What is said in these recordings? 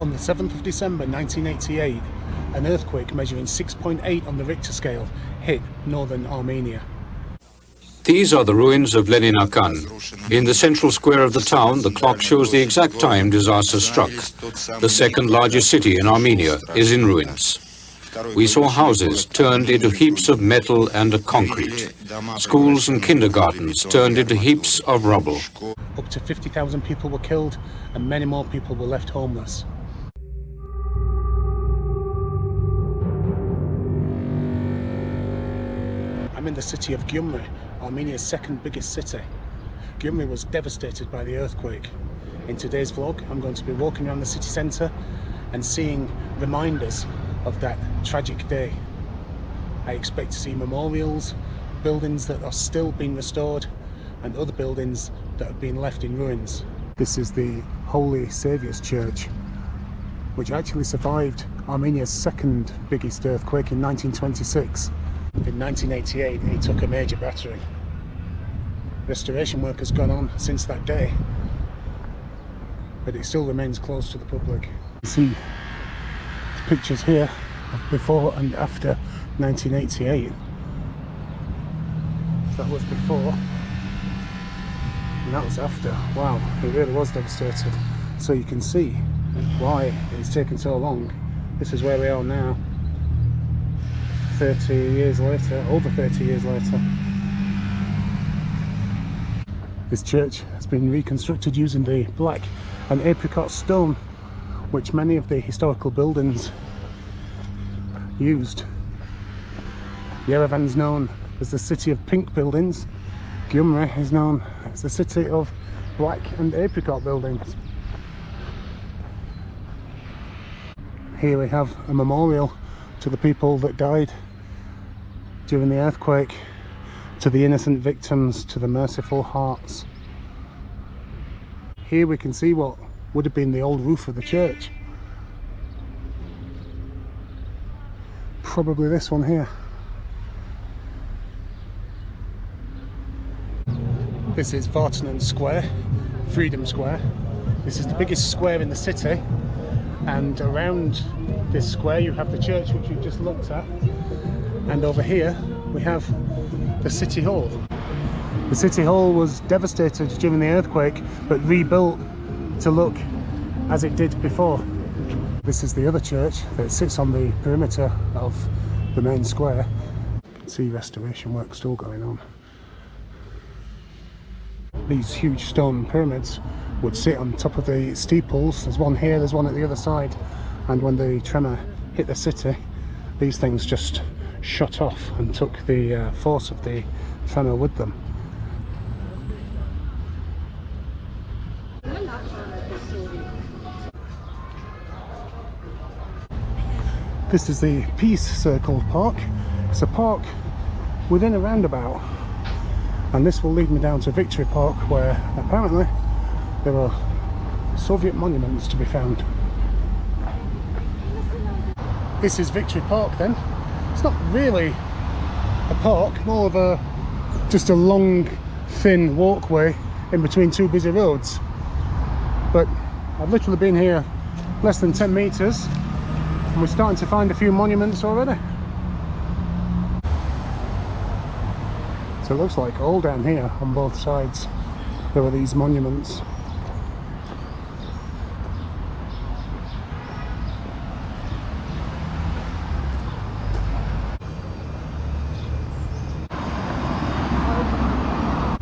On the 7th of December 1988, an earthquake measuring 6.8 on the Richter scale hit northern Armenia. These are the ruins of Leninakan. In the central square of the town, the clock shows the exact time disaster struck. The second largest city in Armenia is in ruins. We saw houses turned into heaps of metal and concrete. Schools and kindergartens turned into heaps of rubble. Up to 50,000 people were killed and many more people were left homeless. I'm in the city of Gyumri, Armenia's second biggest city. Gyumri was devastated by the earthquake. In today's vlog, I'm going to be walking around the city centre and seeing reminders of that tragic day. I expect to see memorials, buildings that are still being restored, and other buildings that have been left in ruins. This is the Holy Saviour's Church, which actually survived Armenia's second biggest earthquake in 1926. In 1988, it took a major battering. Restoration work has gone on since that day, but it still remains closed to the public. You can see pictures here of before and after 1988. That was before, and that was after. Wow, it really was devastated. So you can see why it's taken so long. This is where we are now. 30 years later, over 30 years later. This church has been reconstructed using the black and apricot stone, which many of the historical buildings used. Yerevan's known as the city of pink buildings. Gyumri is known as the city of black and apricot buildings. Here we have a memorial to the people that died during the earthquake, to the innocent victims, to the merciful hearts. Here we can see what would have been the old roof of the church. Probably this one here. This is Vartanen Square, Freedom Square. This is the biggest square in the city, and around this square you have the church which we've just looked at, and over here we have the City Hall. The City Hall was devastated during the earthquake but rebuilt to look as it did before. This is the other church that sits on the perimeter of the main square. You can see restoration work still going on. These huge stone pyramids would sit on top of the steeples. There's one here, there's one at the other side, and when the tremor hit the city, these things just shut off and took the force of the tremor with them. This is the Peace Circle Park. It's a park within a roundabout, and this will lead me down to Victory Park, where apparently there are Soviet monuments to be found. This is Victory Park then. It's not really a park, more of just a long thin walkway in between two busy roads, but I've literally been here less than 10 meters and we're starting to find a few monuments already. So it looks like all down here on both sides there are these monuments.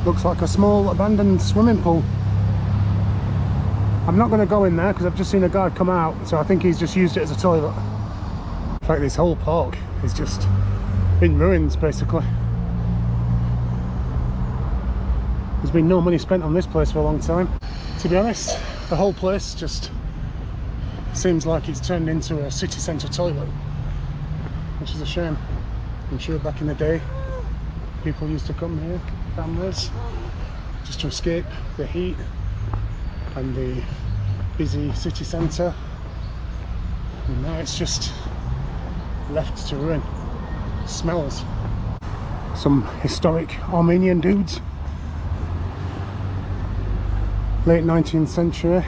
Looks like a small abandoned swimming pool. I'm not going to go in there because I've just seen a guy come out, so I think he's just used it as a toilet. In fact, this whole park is just in ruins basically. There's been no money spent on this place for a long time. To be honest, the whole place just seems like it's turned into a city centre toilet, which is a shame. I'm sure back in the day people used to come here, families, just to escape the heat and the busy city centre, and now it's just left to ruin. It smells. Some historic Armenian dudes, late 19th century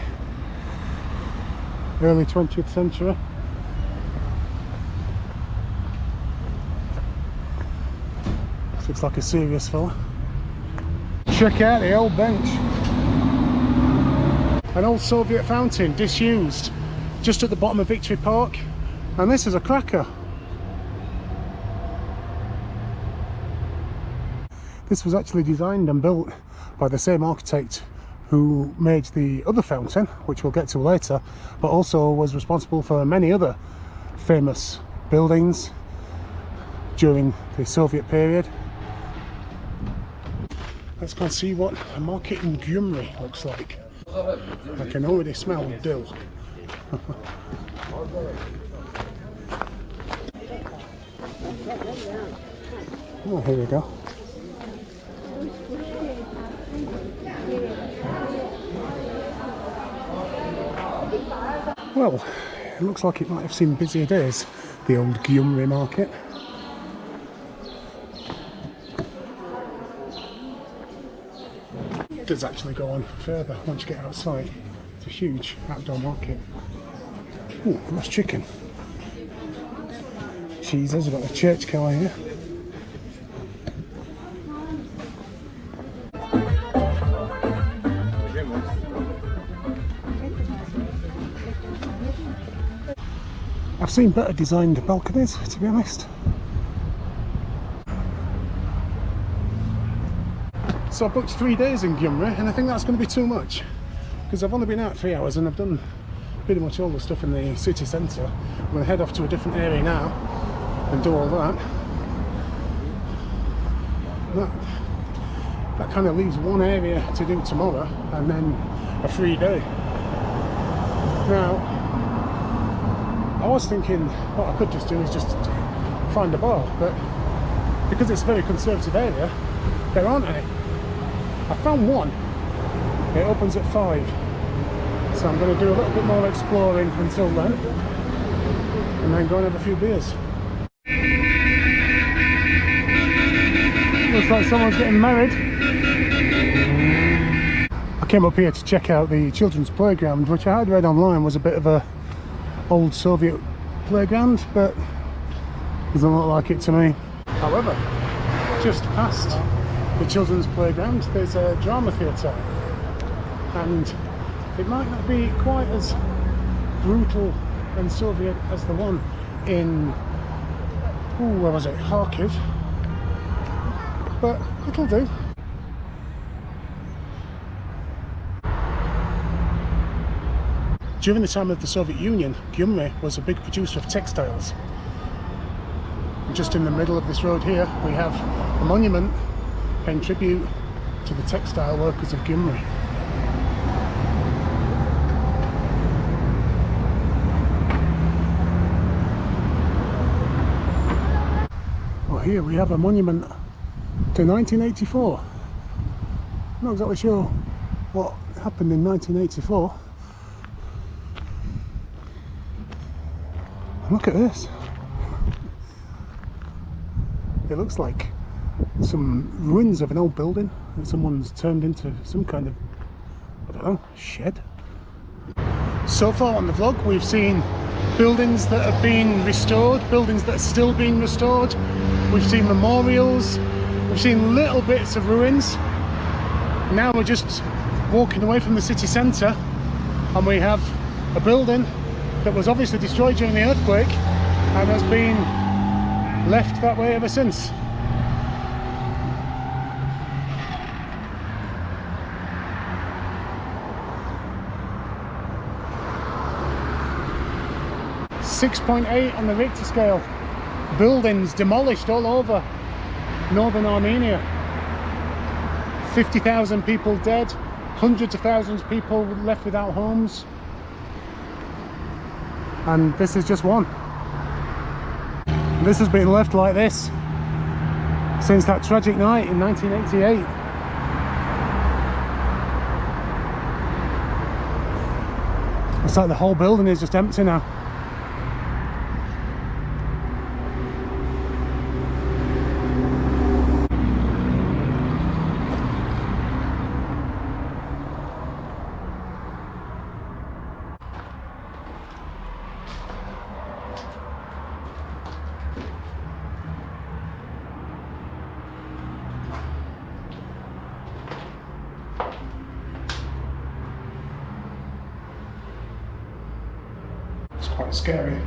early 20th century. This looks like a serious fella. Check out the old bench. An old Soviet fountain, disused, just at the bottom of Victory Park. And this is a cracker. This was actually designed and built by the same architect who made the other fountain, which we'll get to later, but also was responsible for many other famous buildings during the Soviet period. Let's go and see what a market in Gyumri looks like. I can already smell dill. Oh, here we go. Well, it looks like it might have seen busier days, the old Gyumri market. It does actually go on further once you get outside. It's a huge outdoor market. Ooh, roast chicken. Cheeses, we've got a church car here. I've seen better designed balconies, to be honest. So I booked 3 days in Gyumri, and I think that's going to be too much because I've only been out 3 hours and I've done pretty much all the stuff in the city centre. I'm going to head off to a different area now and do all that. That kind of leaves one area to do tomorrow and then a free day. Now, I was thinking what I could just do is just find a bar, but because it's a very conservative area, there aren't any. I found one. It opens at 5, so I'm going to do a little bit more exploring until then, and then go and have a few beers. Looks like someone's getting married. I came up here to check out the children's playground, which I had read online was a bit of a old Soviet playground, but doesn't look like it to me. However, just past the children's playground there's a drama theatre, and it might not be quite as brutal and Soviet as the one in, where was it, Kharkiv, but it'll do. During the time of the Soviet Union, Gyumri was a big producer of textiles. And just in the middle of this road here, we have a monument paying tribute to the textile workers of Gyumri. Well, here we have a monument to 1984. I'm not exactly sure what happened in 1984. Look at this. It looks like some ruins of an old building that someone's turned into some kind of, I don't know, shed. So far on the vlog we've seen buildings that have been restored, buildings that are still being restored. We've seen memorials, we've seen little bits of ruins. Now we're just walking away from the city centre and we have a building that was obviously destroyed during the earthquake and has been left that way ever since. .8 on the Richter scale. Buildings demolished all over northern Armenia. 50,000 people dead, hundreds of thousands of people left without homes. And this is just one. This has been left like this since that tragic night in 1988. It's like the whole building is just empty now. quite scary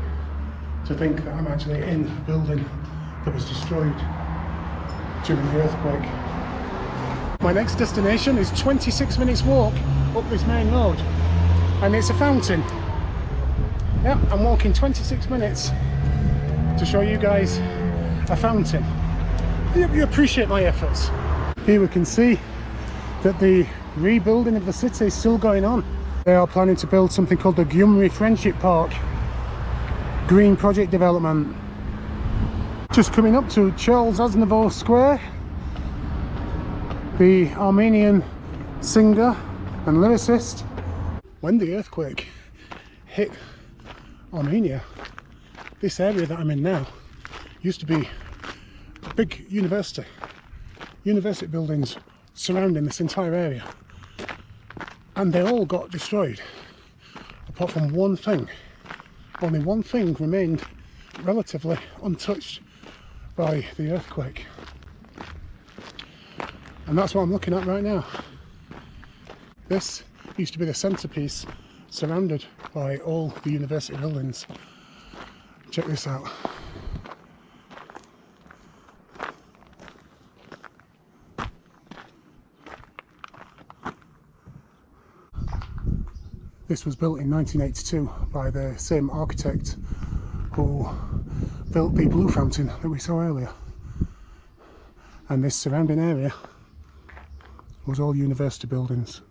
to think that I'm actually in a building that was destroyed during the earthquake. My next destination is 26 minutes walk up this main road, and it's a fountain. Yeah, I'm walking 26 minutes to show you guys a fountain. I hope you appreciate my efforts. Here we can see that the rebuilding of the city is still going on. They are planning to build something called the Gyumri Friendship Park. Green project development. Just coming up to Charles Aznavour Square. The Armenian singer and lyricist. When the earthquake hit Armenia, this area that I'm in now used to be a big university buildings surrounding this entire area, and they all got destroyed apart from one thing. Only one thing remained relatively untouched by the earthquake, and that's what I'm looking at right now. This used to be the centerpiece surrounded by all the university buildings. Check this out. This was built in 1982 by the same architect who built the blue fountain that we saw earlier. And this surrounding area was all university buildings,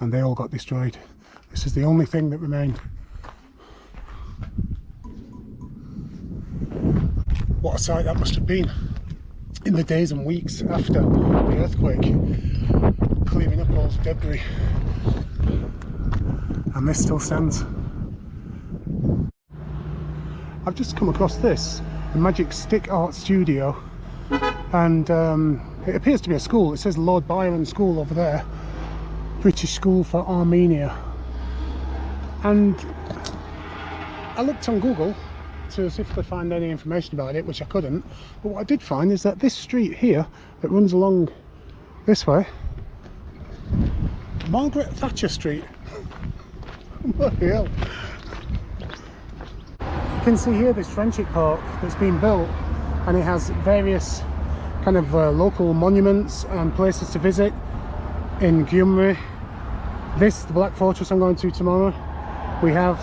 and they all got destroyed. This is the only thing that remained. What a sight that must have been in the days and weeks after the earthquake, clearing up all the debris. And this still stands. I've just come across this, the Magic Stick Art Studio, and it appears to be a school. It says Lord Byron School over there, British School for Armenia. And I looked on Google to see if I could find any information about it, which I couldn't. But what I did find is that this street here that runs along this way, Margaret Thatcher Street. Bloody hell. You can see here this friendship park that's been built, and it has various kind of local monuments and places to visit in Gyumri. This, the Black Fortress I'm going to tomorrow. We have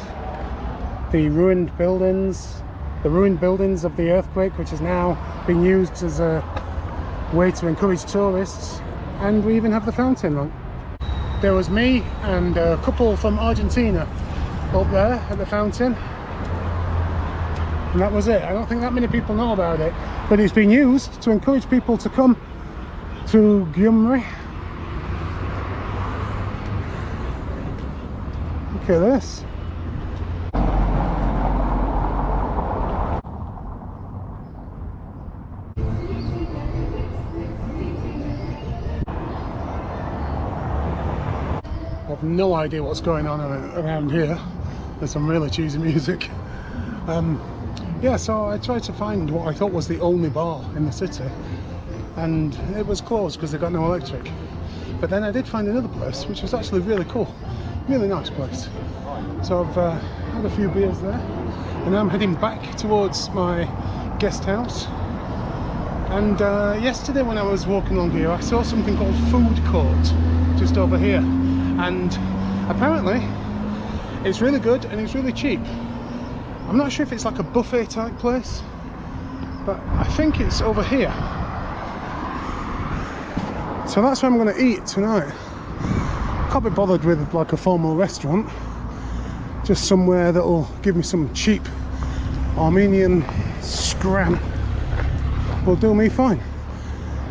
the ruined buildings of the earthquake, which has now been used as a way to encourage tourists, and we even have the fountain. Look. There was me and a couple from Argentina up there at the fountain, and that was it. I don't think that many people know about it, but it's been used to encourage people to come to Gyumri. Look at this. I've no idea what's going on around here. There's some really cheesy music. Yeah, so I tried to find what I thought was the only bar in the city, and it was closed because they got no electric. But then I did find another place which was actually really cool, really nice place. So I've had a few beers there, and now I'm heading back towards my guest house. And yesterday when I was walking along here, I saw something called Food Court just over here, and apparently it's really good and it's really cheap. I'm not sure if it's like a buffet type place, but I think it's over here. So that's where I'm going to eat tonight. Can't be bothered with like a formal restaurant, just somewhere that'll give me some cheap Armenian scram will do me fine.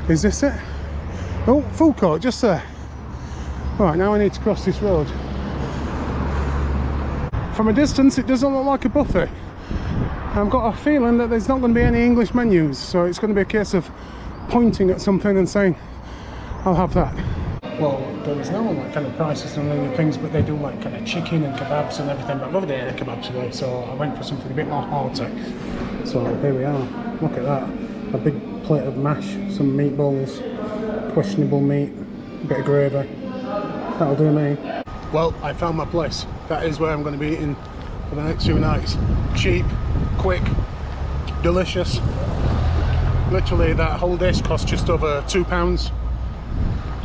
Is this it? Oh, food court just there. Right, now I need to cross this road. From a distance it doesn't look like a buffet. I've got a feeling that there's not going to be any English menus, so it's going to be a case of pointing at something and saying, I'll have that. Well, there was no like kind of prices and other things, but they do like kind of chicken and kebabs and everything. But I've already had a kebab today, so I went for something a bit more hearty. So here we are. Look at that. A big plate of mash, some meatballs, questionable meat, a bit of gravy. That'll do me. Well, I found my place. That is where I'm going to be eating for the next few nights. Cheap, quick, delicious. Literally that whole dish cost just over £2.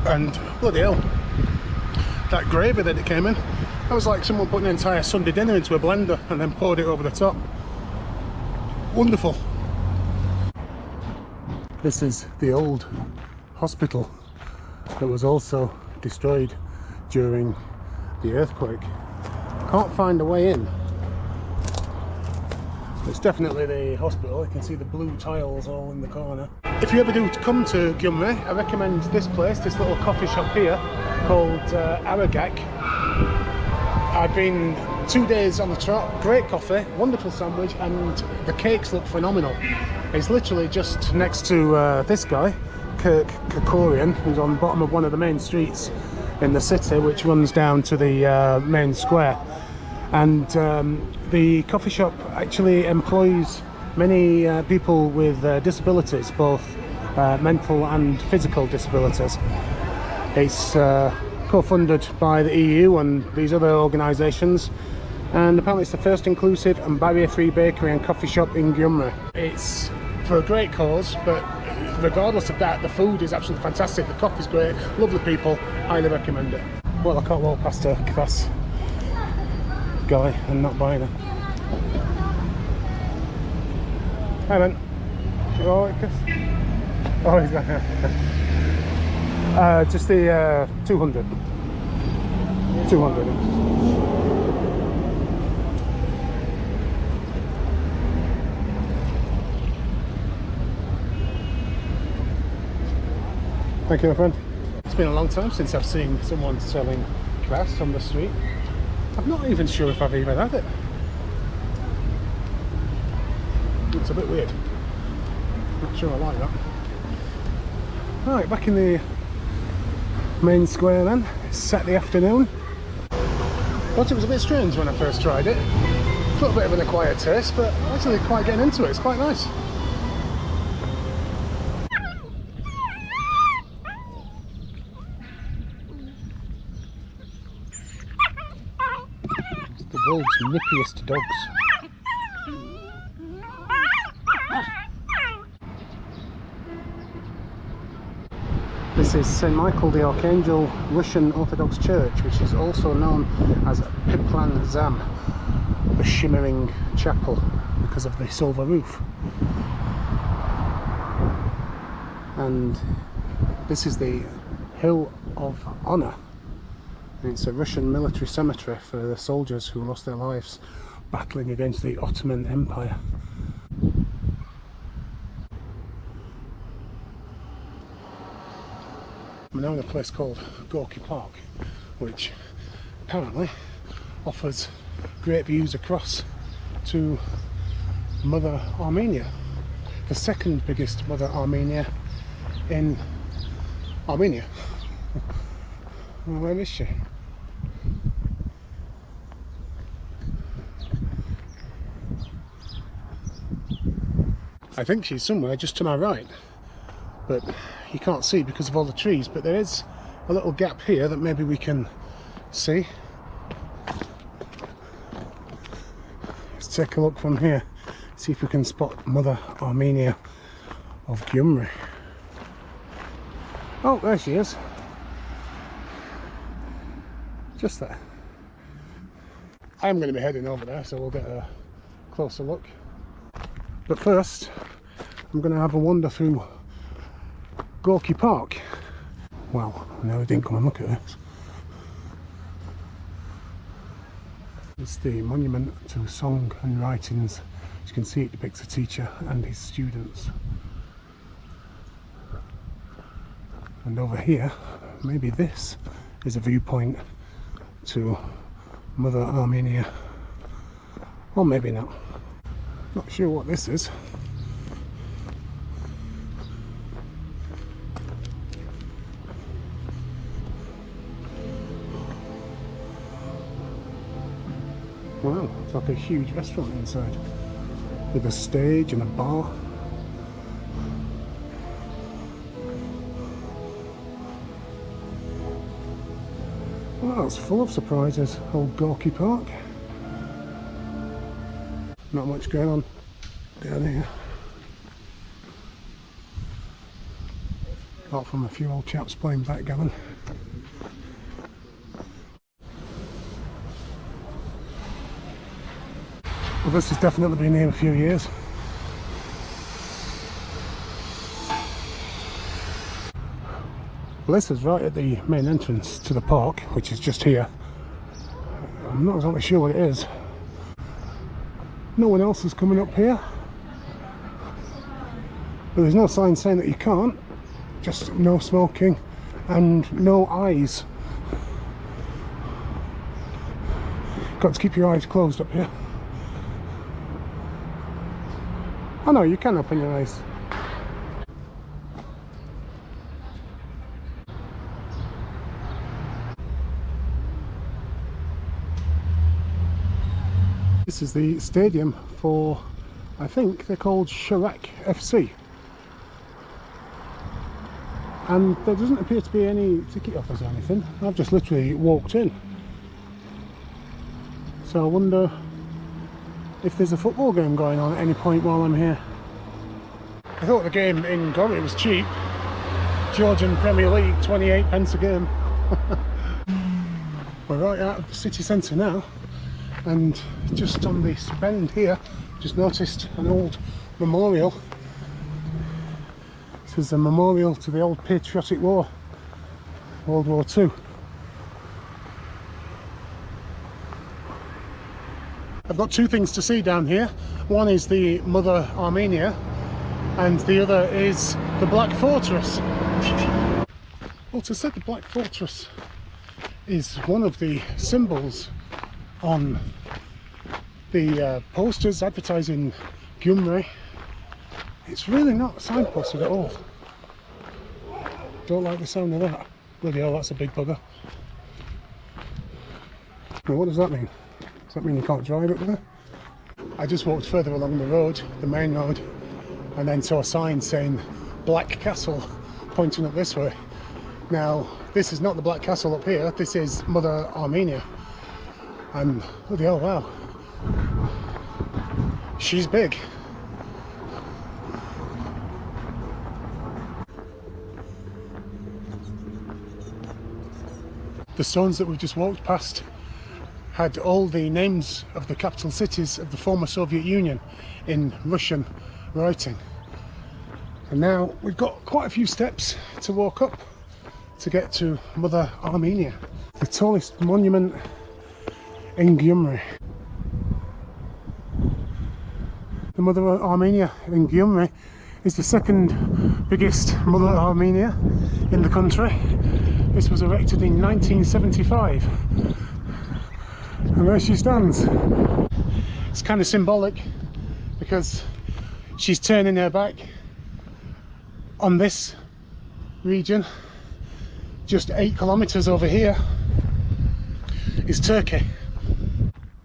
And bloody hell, that gravy that it came in, that was like someone putting an entire Sunday dinner into a blender and then poured it over the top. Wonderful. This is the old hospital that was also destroyed during the earthquake. Can't find a way in. It's definitely the hospital. You can see the blue tiles all in the corner. If you ever do come to Gyumri, I recommend this place, this little coffee shop here called Aragak. I've been 2 days on the trot, great coffee, wonderful sandwich, and the cakes look phenomenal. It's literally just next to this guy, Kirk Kakorian, who's on the bottom of one of the main streets in the city, which runs down to the main square. And the coffee shop actually employs many people with disabilities, both mental and physical disabilities. It's co-funded by the EU and these other organisations, and apparently it's the first inclusive and barrier-free bakery and coffee shop in Gyumri. It's for a great cause, but regardless of that, the food is absolutely fantastic, the coffee's great, lovely people, highly recommend it. Well, I can't walk past a kvass guy and not buying it. Hi man. You alright, Chris? Oh, he's got just the 200. 200. Thank you, my friend. It's been a long time since I've seen someone selling kvass on the street. I'm not even sure if I've even had it. It's a bit weird. Not sure I like that. Right, back in the main square then. It's Saturday afternoon. Thought it was a bit strange when I first tried it. It's a little bit of an acquired taste, but I'm actually quite getting into it. It's quite nice. It's the world's nippiest dogs. This is St. Michael the Archangel Russian Orthodox Church, which is also known as Piplan Zam, the shimmering chapel, because of the silver roof. And this is the Hill of Honor. And it's a Russian military cemetery for the soldiers who lost their lives battling against the Ottoman Empire. I'm now in a place called Gorky Park, which apparently offers great views across to Mother Armenia, the second biggest Mother Armenia in Armenia. Well, where is she? I think she's somewhere just to my right, but you can't see because of all the trees, but there is a little gap here that maybe we can see. Let's take a look from here, see if we can spot Mother Armenia of Gyumri. Oh, there she is. Just there. I'm going to be heading over there, so we'll get a closer look. But first, I'm going to have a wander through Gorky Park. Wow, I never didn't come and look at this. It's the monument to song and writings. As you can see, it depicts a teacher and his students. And over here, maybe this is a viewpoint to Mother Armenia. Or maybe not. Not sure what this is. Wow, it's like a huge restaurant inside, with a stage and a bar. Wow, Oh, it's full of surprises, old Gorky Park. Not much going on down here. Apart from a few old chaps playing backgammon. Well, this has definitely been here a few years. Well, this is right at the main entrance to the park, which is just here. I'm not exactly sure what it is. No one else is coming up here. But there's no sign saying that you can't. Just no smoking and no eyes. Got to keep your eyes closed up here. Oh no, you can open your eyes. This is the stadium for, I think they're called Spitak FC. And there doesn't appear to be any ticket offers or anything. I've just literally walked in. So I wonder if there's a football game going on at any point while I'm here. I thought the game in Gyumri was cheap. Georgian Premier League, 28 pence a game. We're right out of the city centre now, and just on this bend here, just noticed an old memorial. This is a memorial to the old patriotic war, World War II. I've got two things to see down here. One is the Mother Armenia, and the other is the Black Fortress. Well, to say the Black Fortress is one of the symbols on the posters advertising Gyumri, it's really not signposted at all. Don't like the sound of that. Bloody hell, that's a big bugger. Now, what does that mean? Does that mean you can't drive up there? I just walked further along the road, the main road, and then saw a sign saying Black Castle pointing up this way. Now, this is not the Black Castle up here, this is Mother Armenia. And bloody hell, wow. She's big. The stones that we've just walked past had all the names of the capital cities of the former Soviet Union in Russian writing. And now we've got quite a few steps to walk up to get to Mother Armenia, the tallest monument in Gyumri. The Mother Armenia in Gyumri is the second biggest Mother Armenia in the country. This was erected in 1975. And there she stands. It's kind of symbolic because she's turning her back on this region. Just 8 kilometers over here is Turkey.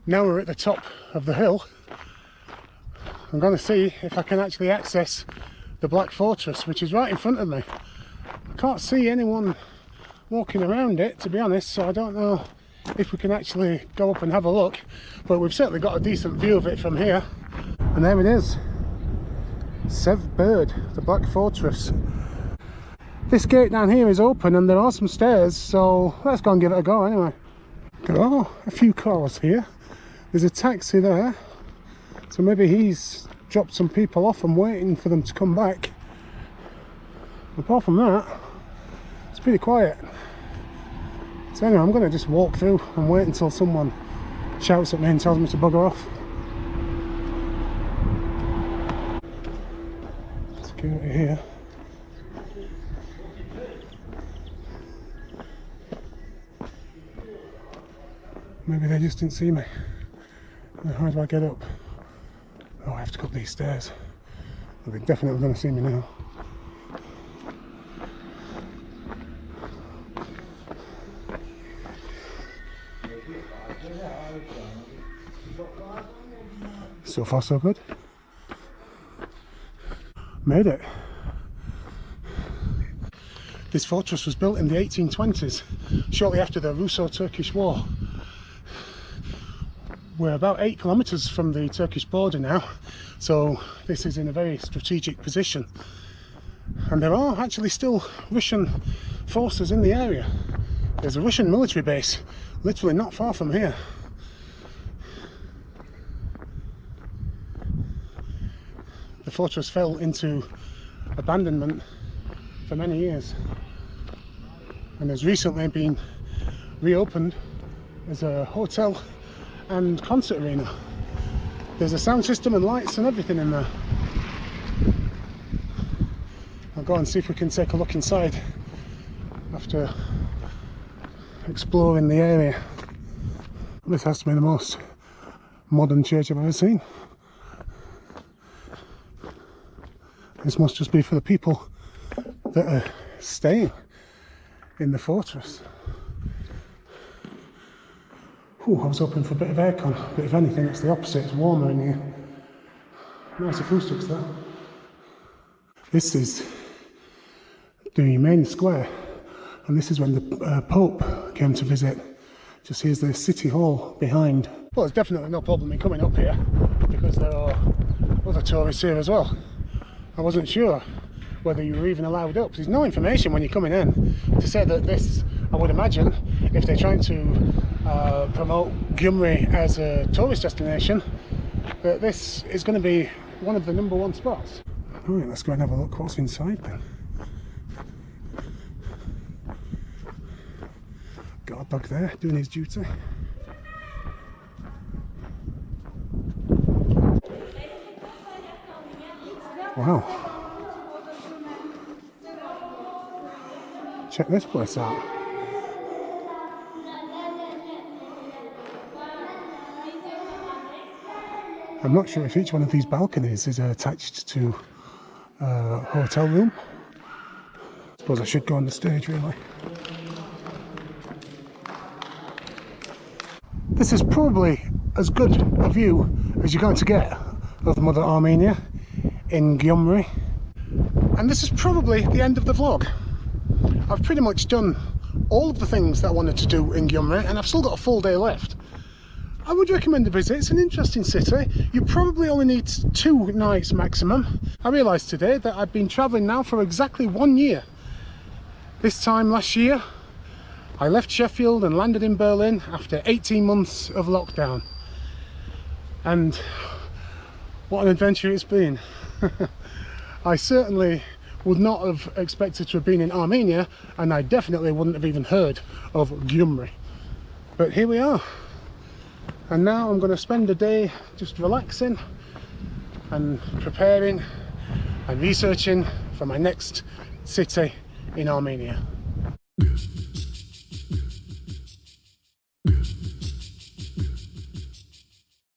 Now we're at the top of the hill. I'm going to see if I can actually access the Black Fortress, which is right in front of me. I can't see anyone walking around it, to be honest, so I don't know if we can actually go up and have a look, but we've certainly got a decent view of it from here. And there it is, Sev Bird, the Black Fortress. This gate down here is open and there are some stairs, so let's go and give it a go anyway. There are a few cars here. There's a taxi there, so maybe he's dropped some people off and waiting for them to come back. Apart from that, it's pretty quiet. So anyway, I'm going to just walk through and wait until someone shouts at me and tells me to bugger off. Security here. Maybe they just didn't see me. How do I get up? Oh, I have to go up these stairs. They're definitely going to see me now. So far so good. Made it. This fortress was built in the 1820s, shortly after the Russo-Turkish War. We're about 8 kilometers from the Turkish border now, so this is in a very strategic position. And there are actually still Russian forces in the area. There's a Russian military base literally not far from here. The fortress fell into abandonment for many years and has recently been reopened as a hotel and concert arena. There's a sound system and lights and everything in there. I'll go and see if we can take a look inside after exploring the area. This has to be the most modern church I've ever seen. This must just be for the people that are staying in the fortress. Ooh, I was hoping for a bit of aircon, but if anything it's the opposite, it's warmer in here. Nice acoustics there. This is the main square, and this is when the Pope came to visit. Just here's the city hall behind. Well, there's definitely no problem in coming up here because there are other tourists here as well. I wasn't sure whether you were even allowed up. There's no information when you're coming in to say that this, I would imagine, if they're trying to promote Gyumri as a tourist destination, that this is going to be one of the #1 spots. Alright, let's go and have a look what's inside then. Got a dog there doing his duty. Wow. Check this place out. I'm not sure if each one of these balconies is attached to a hotel room. I suppose I should go on the stage really. This is probably as good a view as you're going to get of Mother Armenia in Gyumri. And this is probably the end of the vlog. I've pretty much done all of the things that I wanted to do in Gyumri, and I've still got a full day left. I would recommend a visit. It's an interesting city. You probably only need 2 nights maximum. I realised today that I've been travelling now for exactly 1 year. This time last year I left Sheffield and landed in Berlin after 18 months of lockdown. And what an adventure it's been. I certainly would not have expected to have been in Armenia, and I definitely wouldn't have even heard of Gyumri. But here we are. And now I'm going to spend a day just relaxing and preparing and researching for my next city in Armenia. Yes.